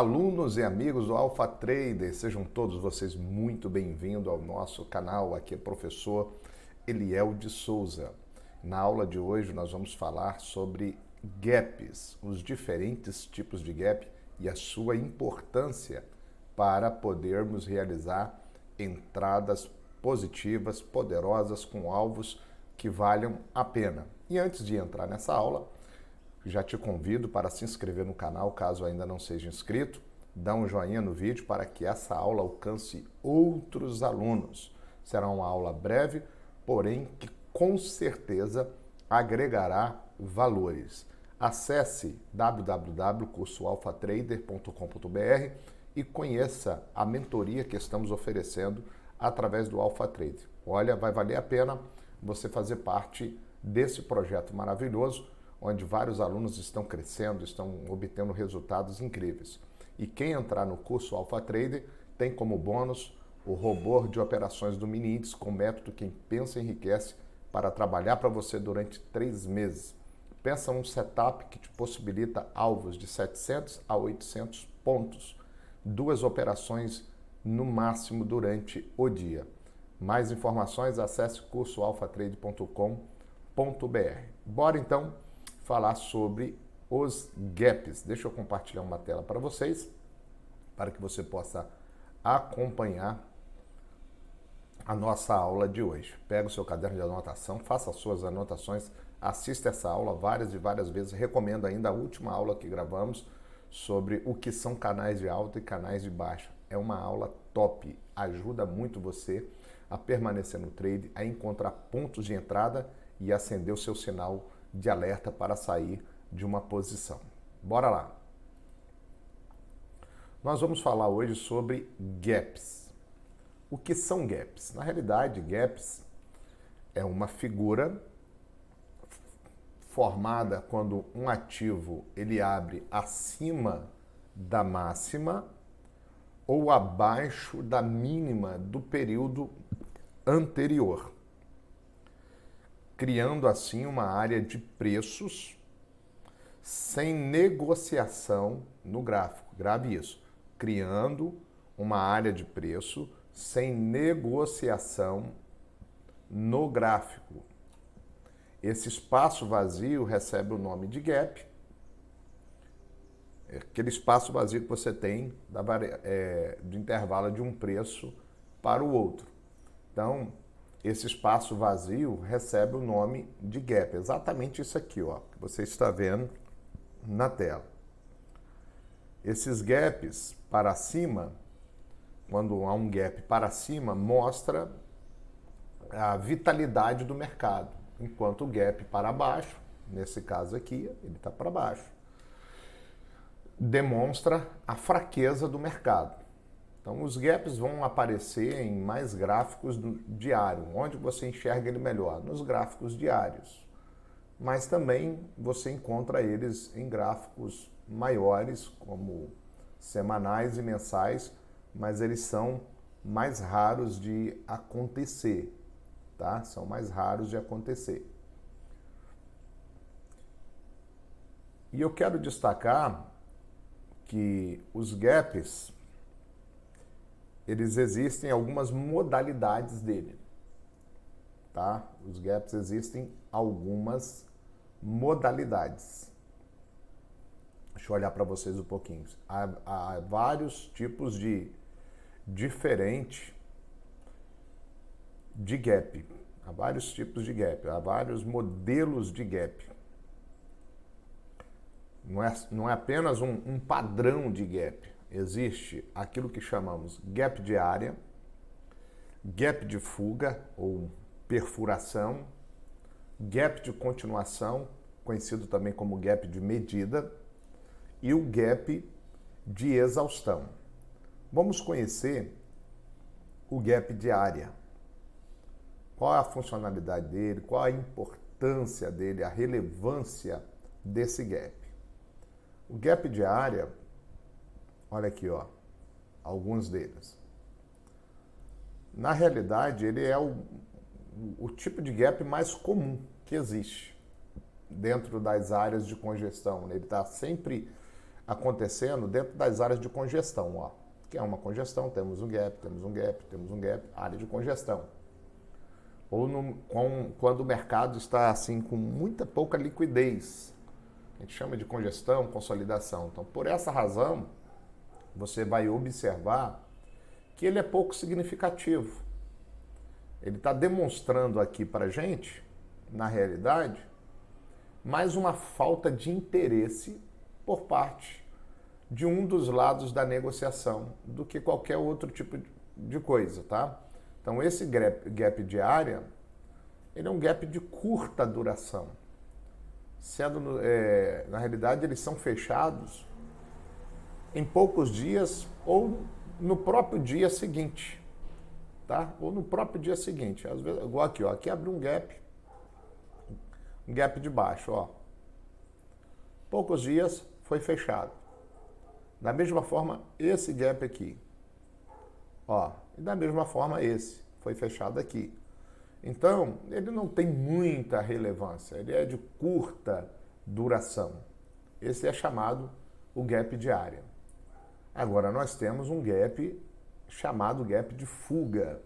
Alunos e amigos do Alpha Trader, sejam todos vocês muito bem-vindos ao nosso canal. Aqui é o professor Eliel de Souza. Na aula de hoje nós vamos falar sobre gaps, os diferentes tipos de gap e a sua importância para podermos realizar entradas positivas, poderosas, com alvos que valham a pena. E antes de entrar nessa aula, já te convido para se inscrever no canal, caso ainda não seja inscrito, dá um joinha no vídeo para que essa aula alcance outros alunos. Será uma aula breve, porém que com certeza agregará valores. Acesse www.cursoalphatrader.com.br e conheça a mentoria que estamos oferecendo através do Alpha Trader. Olha, vai valer a pena você fazer parte desse projeto maravilhoso, onde vários alunos estão crescendo, estão obtendo resultados incríveis. E quem entrar no curso Alpha Trader tem como bônus o robô de operações do mini índice com o método Quem Pensa Enriquece para trabalhar para você durante 3 meses. Pensa um setup que te possibilita alvos de 700 a 800 pontos, 2 operações no máximo durante o dia. Mais informações, acesse cursoalphatrader.com.br. Bora então falar sobre os gaps. Deixa eu compartilhar uma tela para vocês, para que você possa acompanhar a nossa aula de hoje. Pega o seu caderno de anotação, faça as suas anotações, assista essa aula várias e várias vezes. Recomendo ainda a última aula que gravamos sobre o que são canais de alta e canais de baixa. É uma aula top, ajuda muito você a permanecer no trade, a encontrar pontos de entrada e acender o seu sinal de alerta para sair de uma posição. Bora lá! Nós vamos falar hoje sobre gaps. O que são gaps? Na realidade, gaps é uma figura formada quando um ativo ele abre acima da máxima ou abaixo da mínima do período anterior, criando assim uma área de preços sem negociação no gráfico. Grave isso. Criando uma área de preço sem negociação no gráfico. Esse espaço vazio recebe o nome de gap. É aquele espaço vazio que você tem do intervalo de um preço para o outro. Então, esse espaço vazio recebe o nome de gap. Exatamente isso aqui, ó, que você está vendo na tela. Esses gaps para cima, quando há um gap para cima, mostra a vitalidade do mercado, enquanto o gap para baixo, nesse caso aqui, ele está para baixo, demonstra a fraqueza do mercado. Então, os gaps vão aparecer em mais gráficos diários, onde você enxerga ele melhor, nos gráficos diários. Mas também você encontra eles em gráficos maiores, como semanais e mensais, mas eles são mais raros de acontecer, tá? São mais raros de acontecer. E eu quero destacar que os gaps, eles existem algumas modalidades dele, tá? Os gaps existem algumas modalidades. Deixa eu olhar para vocês um pouquinho. Há vários tipos diferentes de gap. Há vários tipos de gap, há vários modelos de gap. Não é apenas um padrão de gap. Existe aquilo que chamamos gap de área, gap de fuga ou perfuração, gap de continuação, conhecido também como gap de medida, e o gap de exaustão. Vamos conhecer o gap de área. Qual é a funcionalidade dele, qual a importância dele, a relevância desse gap. O gap de área, olha aqui, ó, alguns deles. Na realidade, ele é o tipo de gap mais comum que existe dentro das áreas de congestão. Ele está sempre acontecendo dentro das áreas de congestão, ó. Que é uma congestão, temos um gap, temos um gap, temos um gap, área de congestão. Ou quando o mercado está assim com muita pouca liquidez. A gente chama de congestão, consolidação. Então, por essa razão, você vai observar que ele é pouco significativo. Ele está demonstrando aqui para a gente, na realidade, mais uma falta de interesse por parte de um dos lados da negociação do que qualquer outro tipo de coisa, tá? Então, esse gap de área, ele é um gap de curta duração. Na realidade, eles são fechados em poucos dias ou no próprio dia seguinte, tá? Ou no próprio dia seguinte. Às vezes, igual aqui, ó. Aqui abriu um gap de baixo, ó. Poucos dias foi fechado. Da mesma forma, esse gap aqui, ó. E da mesma forma, esse foi fechado aqui. Então, ele não tem muita relevância, ele é de curta duração. Esse é chamado o gap de área. Agora, nós temos um gap chamado gap de fuga.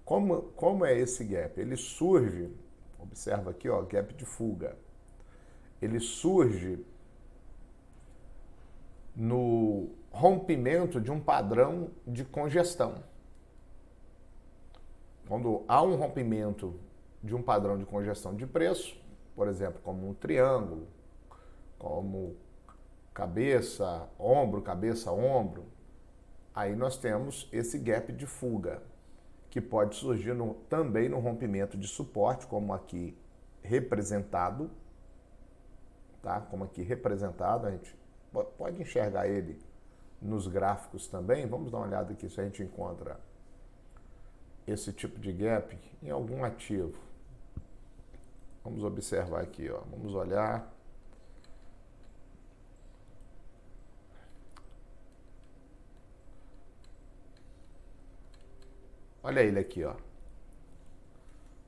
Como é esse gap? Ele surge, observa aqui, ó, gap de fuga. Ele surge no rompimento de um padrão de congestão. Quando há um rompimento de um padrão de congestão de preço, por exemplo, como um triângulo, como cabeça, ombro, aí nós temos esse gap de fuga, que pode surgir também no rompimento de suporte, como aqui representado, tá? Como aqui representado, a gente pode enxergar ele nos gráficos também. Vamos dar uma olhada aqui se a gente encontra esse tipo de gap em algum ativo. Vamos observar aqui, ó. Vamos olhar. Olha ele aqui, ó.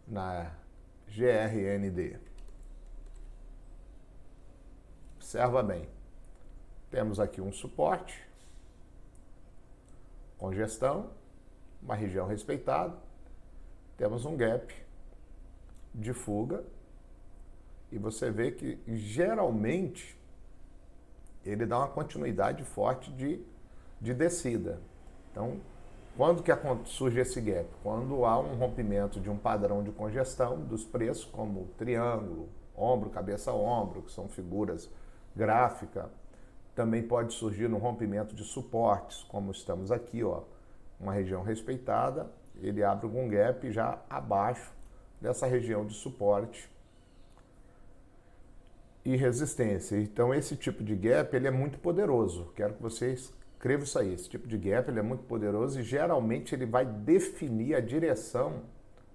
Na GRND. Observa bem. Temos aqui um suporte, congestão, uma região respeitada, temos um gap de fuga e você vê que geralmente ele dá uma continuidade forte de descida. Então, quando que surge esse gap? Quando há um rompimento de um padrão de congestão dos preços, como triângulo, ombro, cabeça, ombro, que são figuras gráficas. Também pode surgir no rompimento de suportes, como estamos aqui, ó. Uma região respeitada, ele abre um gap já abaixo dessa região de suporte e resistência. Então, esse tipo de gap, ele é muito poderoso. Quero que vocês escrevam isso aí. Esse tipo de gap, ele é muito poderoso e geralmente ele vai definir a direção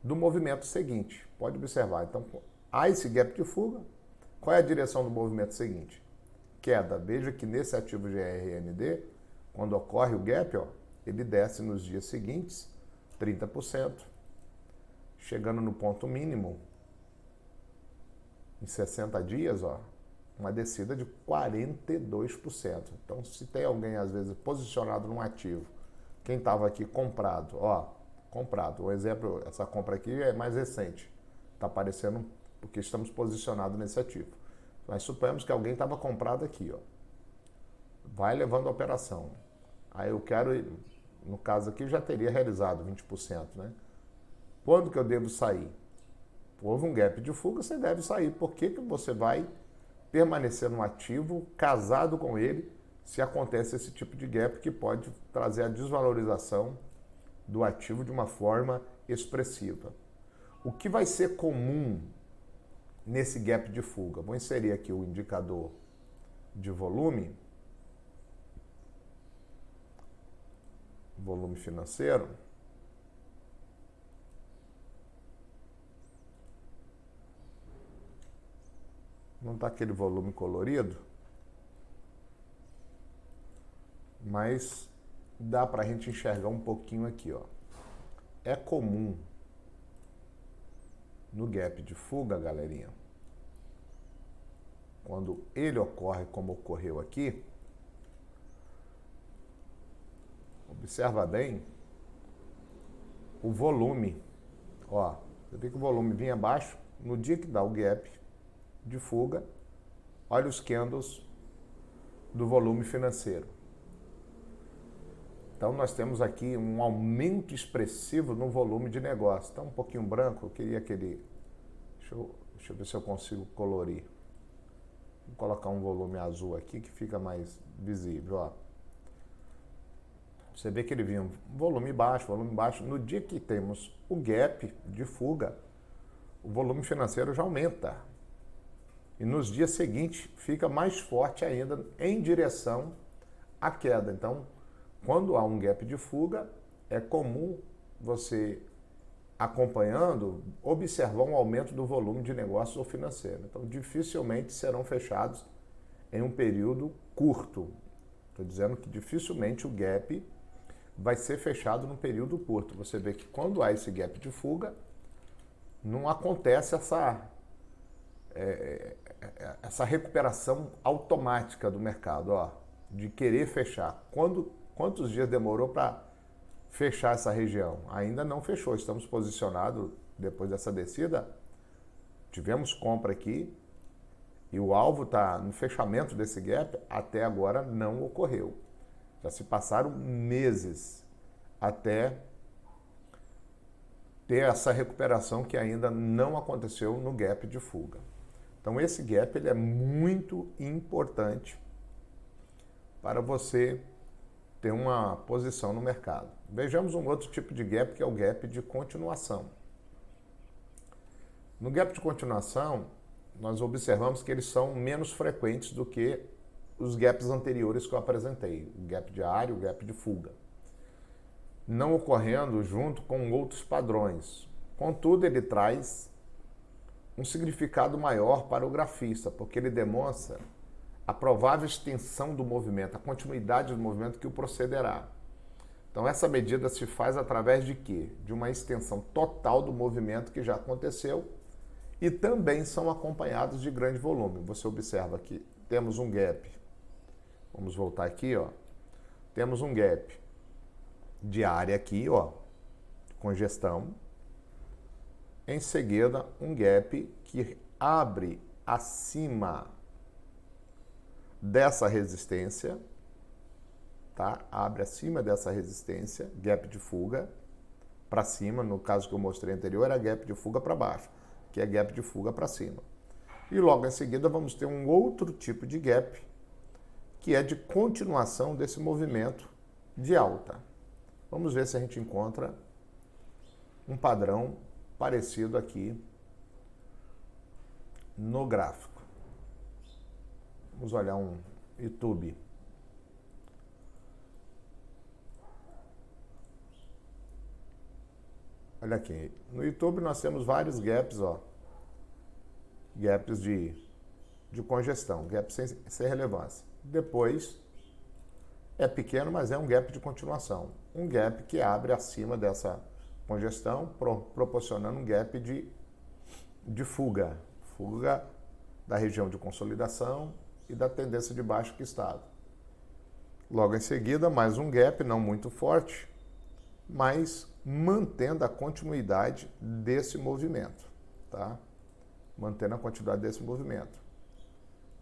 do movimento seguinte. Pode observar. Então, há esse gap de fuga. Qual é a direção do movimento seguinte? Queda. Veja que nesse ativo GRND, quando ocorre o gap, ó, ele desce nos dias seguintes 30%, chegando no ponto mínimo em 60 dias, ó, uma descida de 42%. Então, se tem alguém, às vezes, posicionado num ativo, quem estava aqui comprado, ó, comprado. Um exemplo, essa compra aqui é mais recente. Está aparecendo porque estamos posicionados nesse ativo. Mas suponhamos que alguém estava comprado aqui, ó. Vai levando a operação. Aí eu quero, no caso aqui, já teria realizado 20%, né? Quando que eu devo sair? Houve um gap de fuga, você deve sair. Por que que você vai permanecer no ativo, casado com ele, se acontece esse tipo de gap que pode trazer a desvalorização do ativo de uma forma expressiva? O que vai ser comum nesse gap de fuga? Vou inserir aqui o indicador de volume financeiro. Não está aquele volume colorido, mas dá para a gente enxergar um pouquinho aqui, ó. É comum no gap de fuga, galerinha, quando ele ocorre como ocorreu aqui, observa bem o volume. Ó, você vê que o volume vinha abaixo, no dia que dá o gap de fuga, olha os candles do volume financeiro. Então, nós temos aqui um aumento expressivo no volume de negócio. Está um pouquinho branco, eu queria que ele... Deixa eu ver se eu consigo colorir. Vou colocar um volume azul aqui que fica mais visível. Ó. Você vê que ele vinha um volume baixo. No dia que temos o gap de fuga, o volume financeiro já aumenta. E nos dias seguintes fica mais forte ainda em direção à queda. Então, quando há um gap de fuga, é comum você, acompanhando, observar um aumento do volume de negócios ou financeiro. Então, dificilmente serão fechados em um período curto. Estou dizendo que dificilmente o gap vai ser fechado num período curto. Você vê que quando há esse gap de fuga, não acontece essa recuperação automática do mercado, ó, de querer fechar. Quantos dias demorou para fechar essa região? Ainda não fechou. Estamos posicionados depois dessa descida. Tivemos compra aqui e o alvo está no fechamento desse gap. Até agora não ocorreu. Já se passaram meses até ter essa recuperação que ainda não aconteceu no gap de fuga. Então esse gap ele é muito importante para você ter uma posição no mercado. Vejamos um outro tipo de gap, que é o gap de continuação. No gap de continuação, nós observamos que eles são menos frequentes do que os gaps anteriores que eu apresentei, o gap diário, o gap de fuga, não ocorrendo junto com outros padrões. Contudo, ele traz um significado maior para o grafista, porque ele demonstra a provável extensão do movimento, a continuidade do movimento que o procederá. Então, essa medida se faz através de quê? De uma extensão total do movimento que já aconteceu e também são acompanhados de grande volume. Você observa que temos um gap. Vamos voltar aqui, ó. Temos um gap de área aqui, ó, congestão. Em seguida, um gap que abre acima dessa resistência, tá? Abre acima dessa resistência, gap de fuga para cima. No caso que eu mostrei anterior, era gap de fuga para baixo, que é gap de fuga para cima. E logo em seguida vamos ter um outro tipo de gap, que é de continuação desse movimento de alta. Vamos ver se a gente encontra um padrão parecido aqui no gráfico. Vamos olhar um YouTube. Olha aqui, no YouTube nós temos vários gaps, ó. Gaps de congestão, gaps sem relevância. Depois, é pequeno, mas é um gap de continuação. Um gap que abre acima dessa congestão, proporcionando um gap de fuga. Fuga da região de consolidação e da tendência de baixo que estava. Logo em seguida, mais um gap, não muito forte, mas mantendo a continuidade desse movimento, tá? Mantendo a continuidade desse movimento.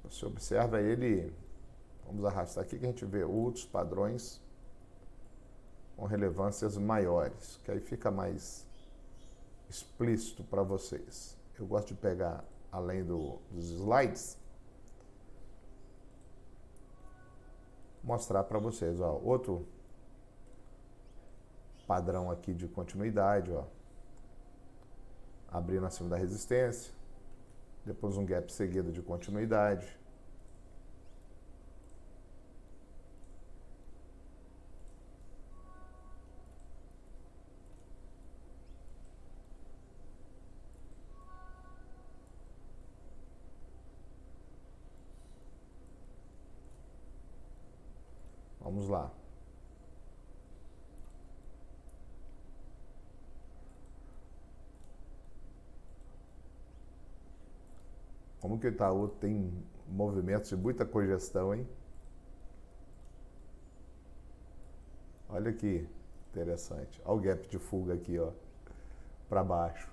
Você observa ele, vamos arrastar aqui que a gente vê outros padrões com relevâncias maiores, que aí fica mais explícito para vocês. Eu gosto de pegar, além dos slides, mostrar para vocês, ó, outro padrão aqui de continuidade, ó, abrindo acima da resistência, depois um gap seguido de continuidade. Vamos lá. Como que o Itaú tem movimentos de muita congestão, hein? Olha que interessante. Olha o gap de fuga aqui, ó, para baixo.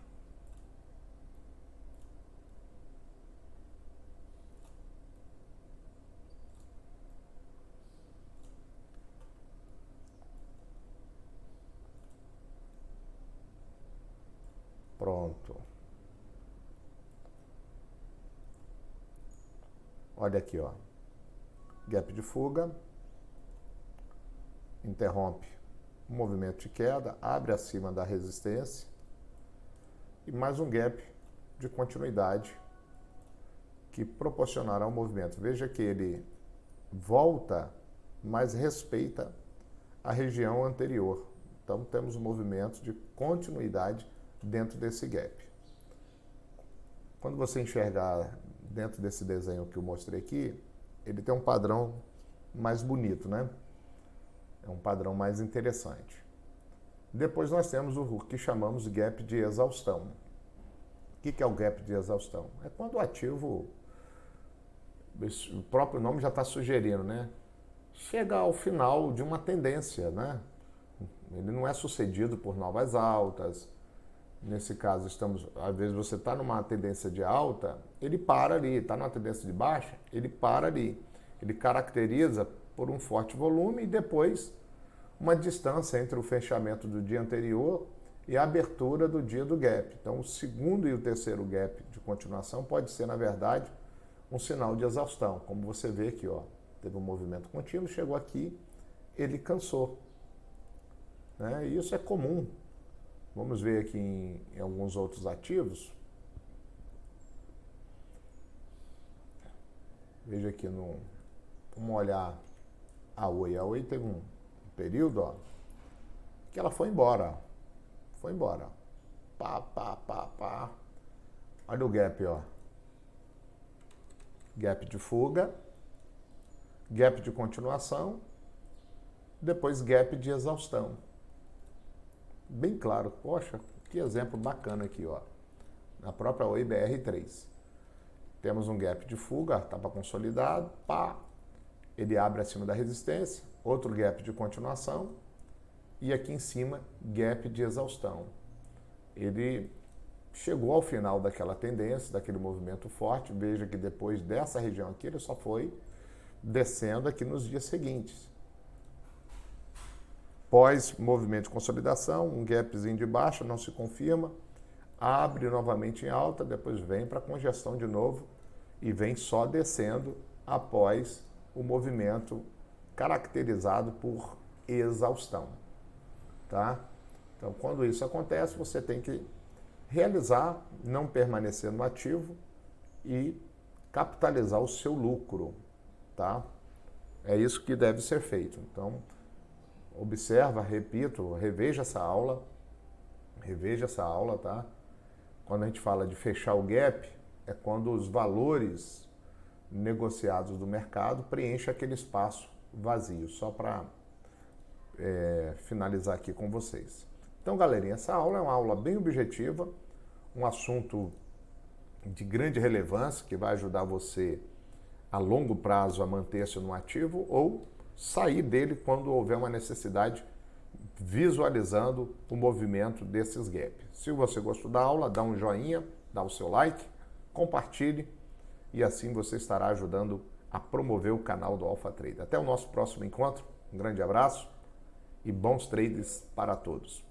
Pronto. Olha aqui, ó. Gap de fuga. Interrompe o movimento de queda, abre acima da resistência e mais um gap de continuidade que proporcionará o movimento. Veja que ele volta, mas respeita a região anterior. Então temos um movimento de continuidade dentro desse gap. Quando você enxergar dentro desse desenho que eu mostrei aqui, ele tem um padrão mais bonito, né? É um padrão mais interessante. Depois nós temos o que chamamos de gap de exaustão. O que é o gap de exaustão? É quando o ativo, o próprio nome já está sugerindo, né? Chega ao final de uma tendência, né? Ele não é sucedido por novas altas. Nesse caso, às vezes você está numa tendência de alta, ele para ali. Está numa tendência de baixa, ele para ali. Ele caracteriza por um forte volume e depois uma distância entre o fechamento do dia anterior e a abertura do dia do gap. Então, o segundo e o terceiro gap de continuação pode ser, na verdade, um sinal de exaustão. Como você vê aqui, ó, teve um movimento contínuo, chegou aqui, ele cansou. Né? E isso é comum. Vamos ver aqui em alguns outros ativos. Veja aqui, vamos olhar a Oi. A Oi teve um período, ó, que ela foi embora. Foi embora. Pá, pá, pá, pá. Olha o gap, ó. Gap de fuga, gap de continuação, depois gap de exaustão. Bem claro. Poxa, que exemplo bacana aqui, ó. Na própria Oi BR3. Temos um gap de fuga, estava consolidado, pá. Ele abre acima da resistência, outro gap de continuação e aqui em cima, gap de exaustão. Ele chegou ao final daquela tendência, daquele movimento forte. Veja que depois dessa região aqui, ele só foi descendo aqui nos dias seguintes. Pós movimento de consolidação, um gapzinho de baixa, não se confirma, abre novamente em alta, depois vem para congestão de novo e vem só descendo após o movimento caracterizado por exaustão, tá? Então, quando isso acontece, você tem que realizar, não permanecer no ativo e capitalizar o seu lucro, tá? É isso que deve ser feito. Então, observa, repito, reveja essa aula, tá? Quando a gente fala de fechar o gap, é quando os valores negociados do mercado preenchem aquele espaço vazio, só para finalizar aqui com vocês. Então, galerinha, essa aula é uma aula bem objetiva, um assunto de grande relevância que vai ajudar você a longo prazo a manter-se no ativo ou sair dele quando houver uma necessidade, visualizando o movimento desses gaps. Se você gostou da aula, dá um joinha, dá o seu like, compartilhe e assim você estará ajudando a promover o canal do Alpha Trader. Até o nosso próximo encontro, um grande abraço e bons trades para todos.